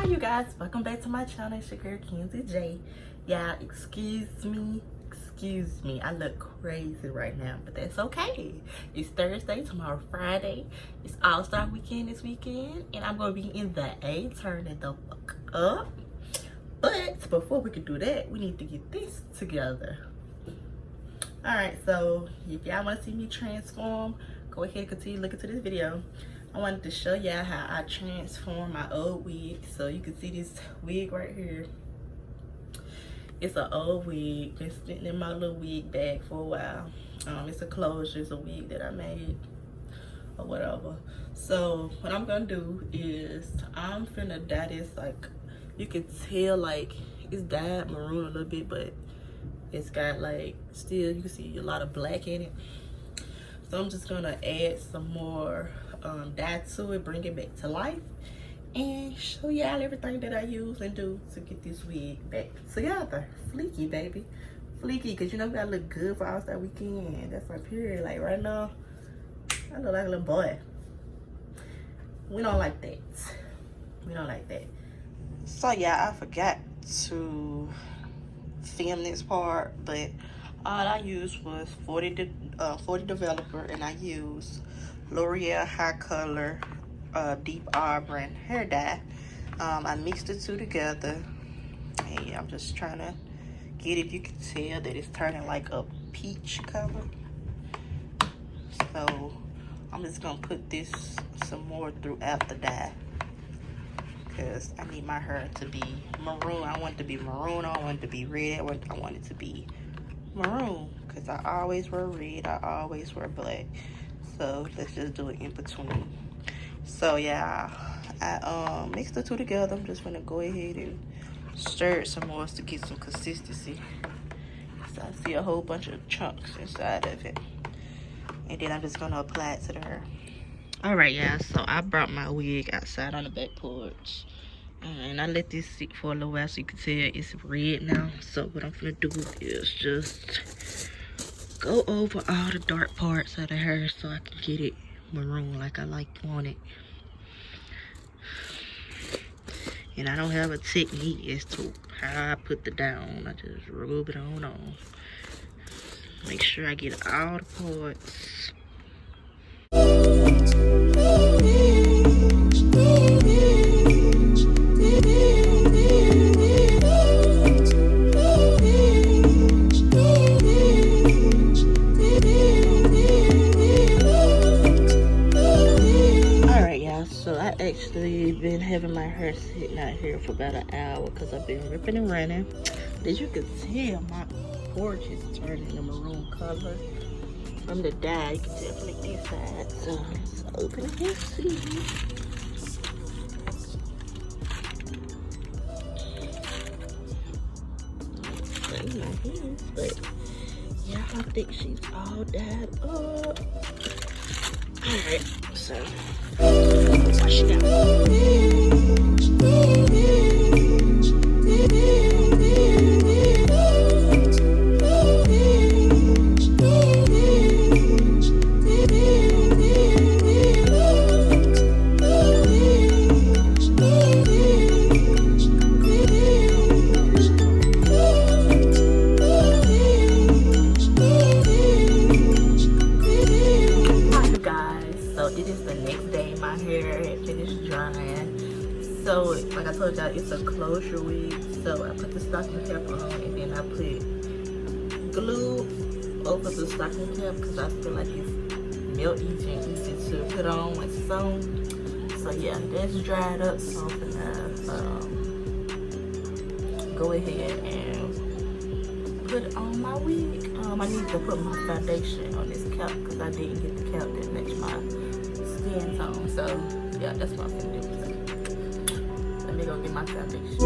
you guys, welcome back to my channel. It's your girl Kenzie J. Yeah, excuse me, I look crazy right now, but that's okay. It's Thursday, tomorrow Friday. It's All-Star weekend this weekend, and I'm gonna be in the A, turning the fuck up. But before we can do that, we need to get this together. Alright, so if y'all want to see me transform, go ahead and continue looking to this video. I wanted to show y'all how I transform my old wig. So you can see this wig right here. It's an old wig. Been sitting in my little wig bag for a while. It's a closure. It's a wig that I made or whatever. So what I'm gonna do is I'm finna dye this, like, you can tell like it's dyed maroon a little bit, but it's got like still you can see a lot of black in it. So I'm just gonna add some more dye to it, bring it back to life, and show y'all everything that I use and do to get this wig back together. Fleeky, baby. Fleeky, because you know we gotta look good for All-Star weekend. That's my period. Like right now, I look like a little boy. We don't like that. We don't like that. So yeah, I forgot to film this part, but all I used was 40 Developer, and I used L'Oreal HiColor Deep Auburn hair dye. I mixed the two together, and I'm just trying to get, if you can tell that it's turning like a peach color. So I'm just gonna put this some more throughout the dye, because I need my hair to be maroon. I want it to be maroon. I want it to be red. I want it to be maroon, because I always wear red. I always wear black. So let's just do it in between. So yeah, I mixed the two together. I'm just gonna go ahead and stir it some more to get some consistency. So I see a whole bunch of chunks inside of it, and then I'm just gonna apply it to the hair. All right, y'all. So I brought my wig outside on the back porch, and I let this sit for a little while so you can tell it's red now. So what I'm gonna do is just go over all the dark parts of the hair so I can get it maroon like I want it. And I don't have a technique as to how I put the dye on. I just rub it on. Make sure I get all the parts. Actually been having my hair sitting out here for about an hour because I've been ripping and running. As you can tell, my porch is turning a maroon color from the dye. You can tell from the inside. So let's open it and see. My hands, but yeah, I think she's all dyed up. Alright, so wash it out. So, like I told y'all, it's a closure wig. So I put the stocking cap on, and then I put glue over the stocking cap because I feel like it's melt easy and easy to put on once it's on. So yeah, that's dried up. So I'm gonna go ahead and put on my wig. I need to put my foundation on this cap because I didn't get the cap that matched my skin tone. So yeah, that's what I'm gonna do. Let me go get my foundation.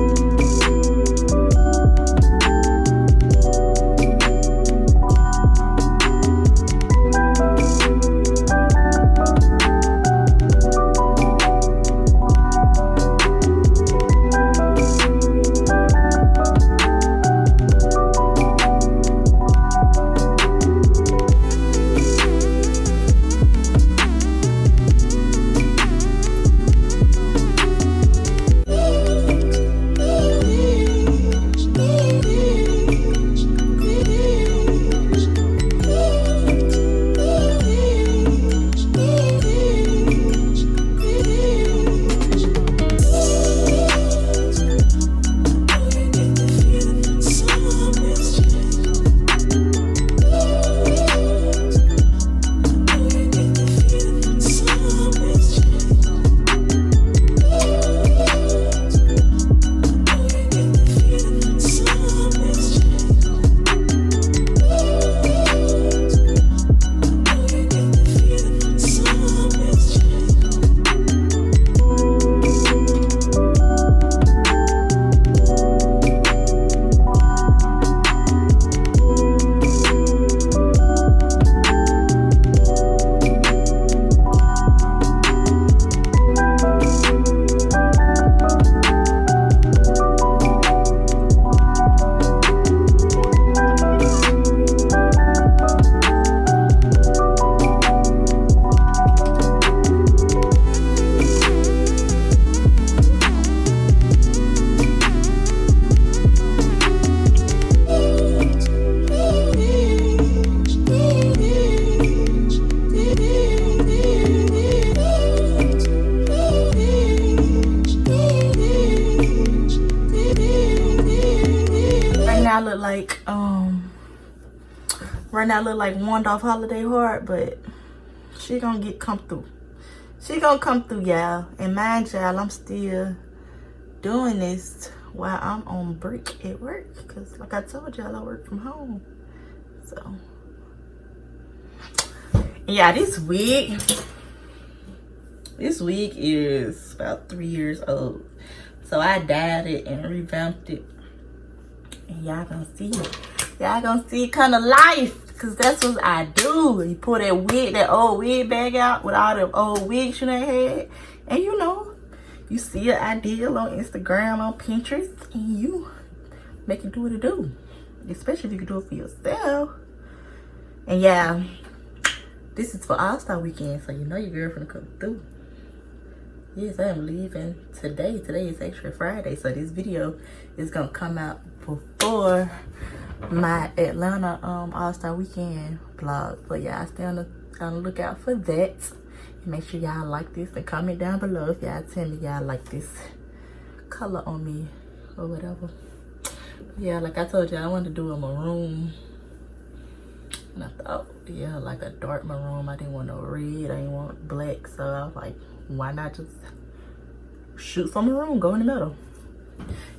I look like right now I look like warned off holiday hard, but she gonna come through. She gonna come through, y'all. And mind y'all, I'm still doing this while I'm on break at work, because like I told y'all, I work from home. So yeah, this wig is about 3 years old. So I dyed it and revamped it. And y'all gonna see it. Y'all gonna see kind of life, because that's what I do. You pull that old wig bag out with all the old wigs you done had. And you know, you see an ideal on Instagram, on Pinterest, and you make it do what it do. Especially if you can do it for yourself. And yeah, this is for All-Star Weekend, so you know your girlfriend come through. Yes, I am leaving today. Today is actually Friday, so this video is gonna come out before my Atlanta All-Star Weekend vlog. But yeah, I stay on the lookout for that. And make sure y'all like this and comment down below if y'all tell me y'all like this color on me or whatever. Yeah, like I told you, I wanted to do a maroon. And I thought, yeah, like a dark maroon. I didn't want no red. I didn't want black. So I was like, why not just shoot some maroon, go in the middle.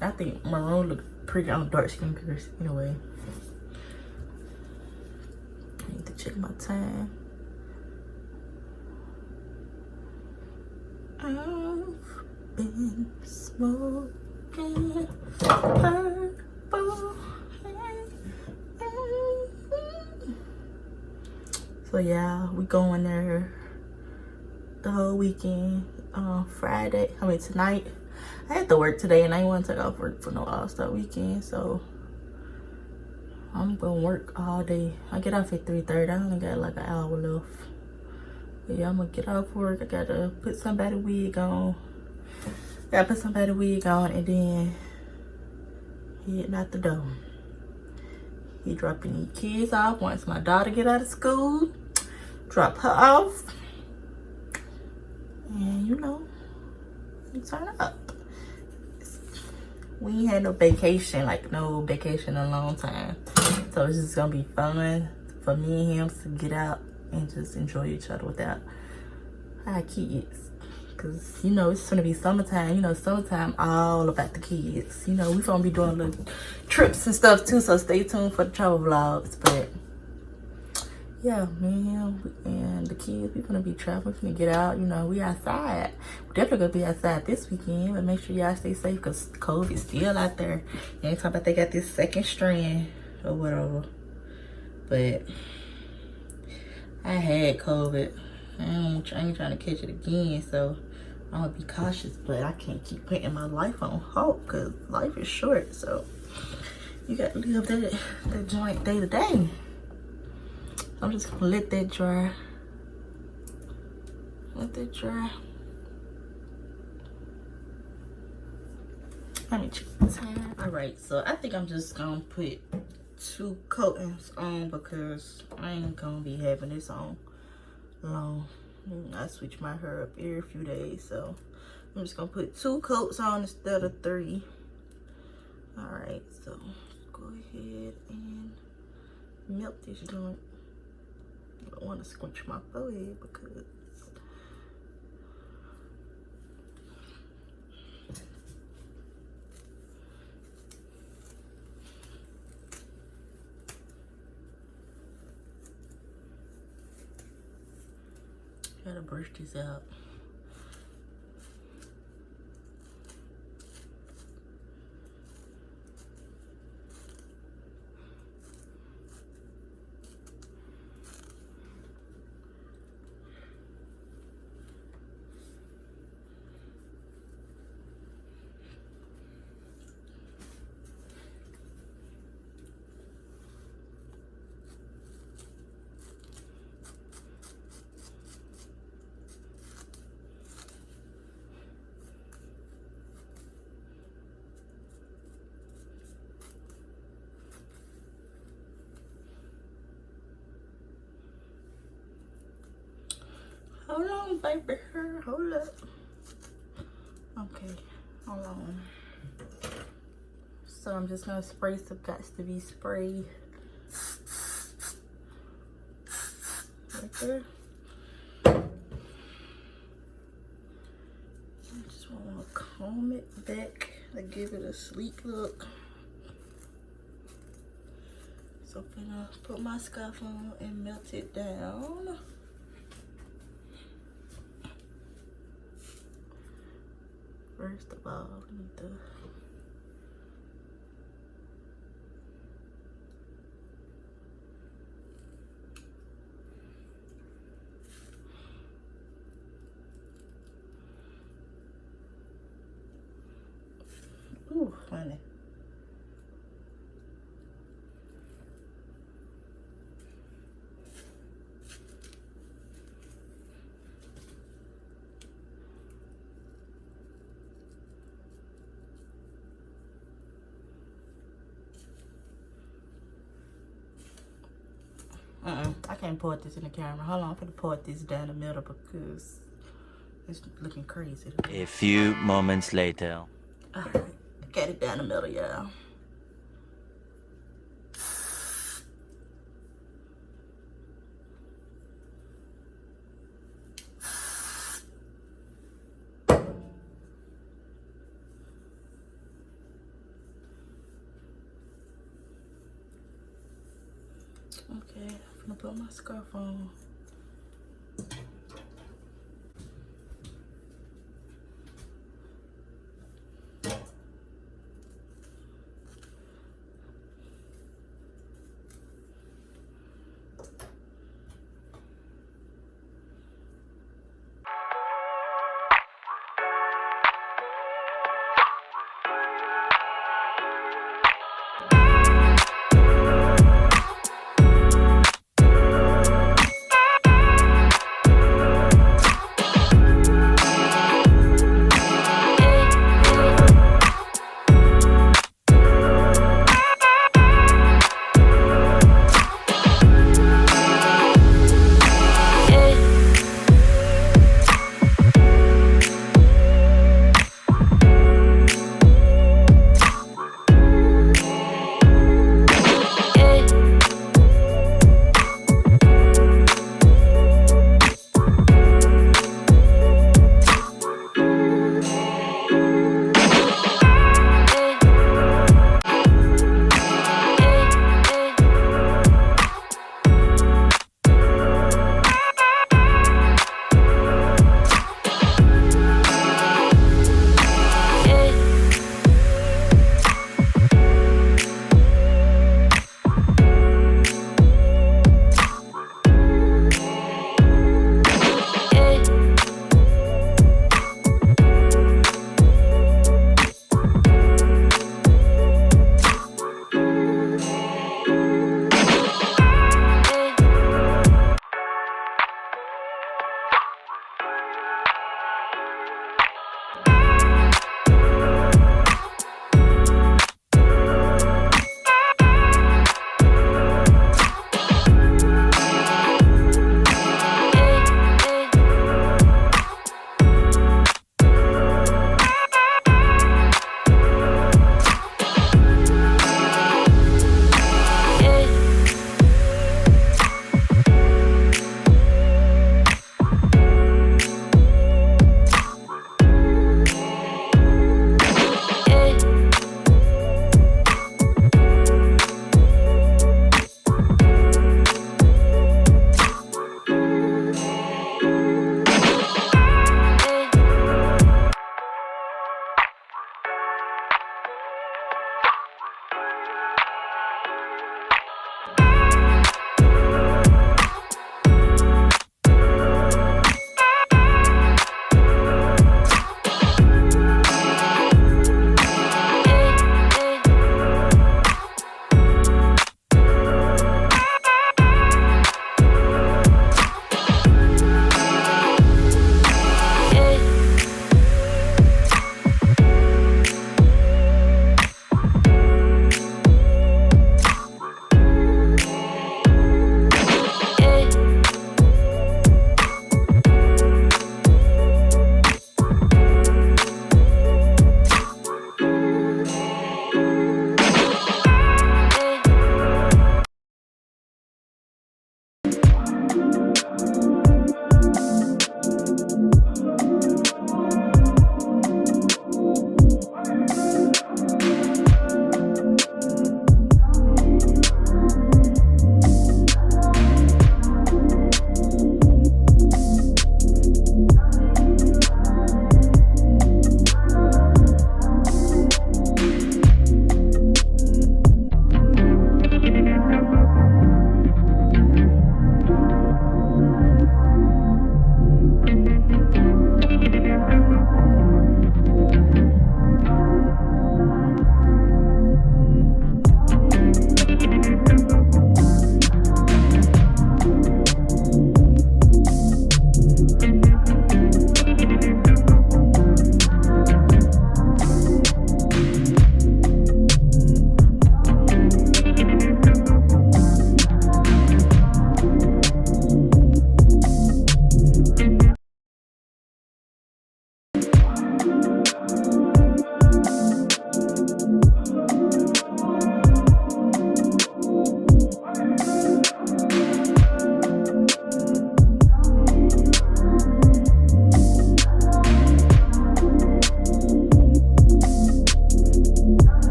I think maroon look pretty on dark skin girls anyway. I need to check my time. I've been smoking purple. So yeah, we going there the whole weekend. Friday, tonight. I had to work today and I didn't want to take off work for no All-Star Weekend, so I'm gonna work all day. I get off at 3:30. I only got like an hour left. But yeah, I'm gonna get off work. I gotta put somebody wig on. And then head out the door. He dropping these kids off once my daughter get out of school. Drop her off. And you know, you turn up. We ain't had no vacation in a long time. So it's just gonna be fun for me and him to get out and just enjoy each other without our kids. Cause you know, it's gonna be summertime. You know, summertime all about the kids. You know, we gonna be doing little trips and stuff too, so stay tuned for the travel vlogs. But yeah, me and him and the kids, we're gonna be traveling, we're gonna get out. You know, we outside. We're definitely gonna be outside this weekend, but make sure y'all stay safe because COVID's still out there. They ain't talking about they got this second strand or whatever. But I had COVID. I ain't trying to catch it again, so I'm gonna be cautious. But I can't keep putting my life on hold because life is short. So you got to live that joint day to day. I'm just gonna let that dry. Let that dry. Let me check the time. Alright, so I think I'm just gonna put 2 coatings on because I ain't gonna be having this on long. I switch my hair up every few days, so I'm just gonna put 2 coats on instead of 3. Alright, so go ahead and melt this joint. I don't want to squinch my forehead because gotta brush this out. Hold on, baby. Hold up. Okay, hold on. So I'm just gonna spray some guts to be spray. Right there. I just wanna comb it back to give it a sleek look. So I'm gonna put my scarf on and melt it down. First of all, I need to ooh, honey. I can't pour this in the camera. Hold on, I'm gonna pour this down the middle because it's looking crazy. A few moments later. Alright, got it down the middle, y'all. Okay, I'm gonna put my scarf on.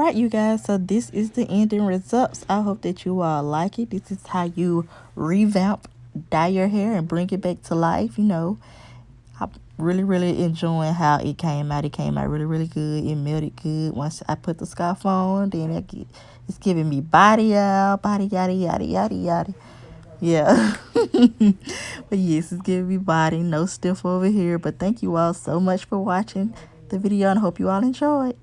right, you guys, so this is the ending results. I hope that you all like it. This is how you revamp, dye your hair, and bring it back to life. You know, I'm really enjoying how it came out. It came out really good. It melted good once I put the scarf on. Then it's giving me body out, body yada. Yeah. But yes, it's giving me body. No stiff over here. But thank you all so much for watching the video, and I hope you all enjoyed.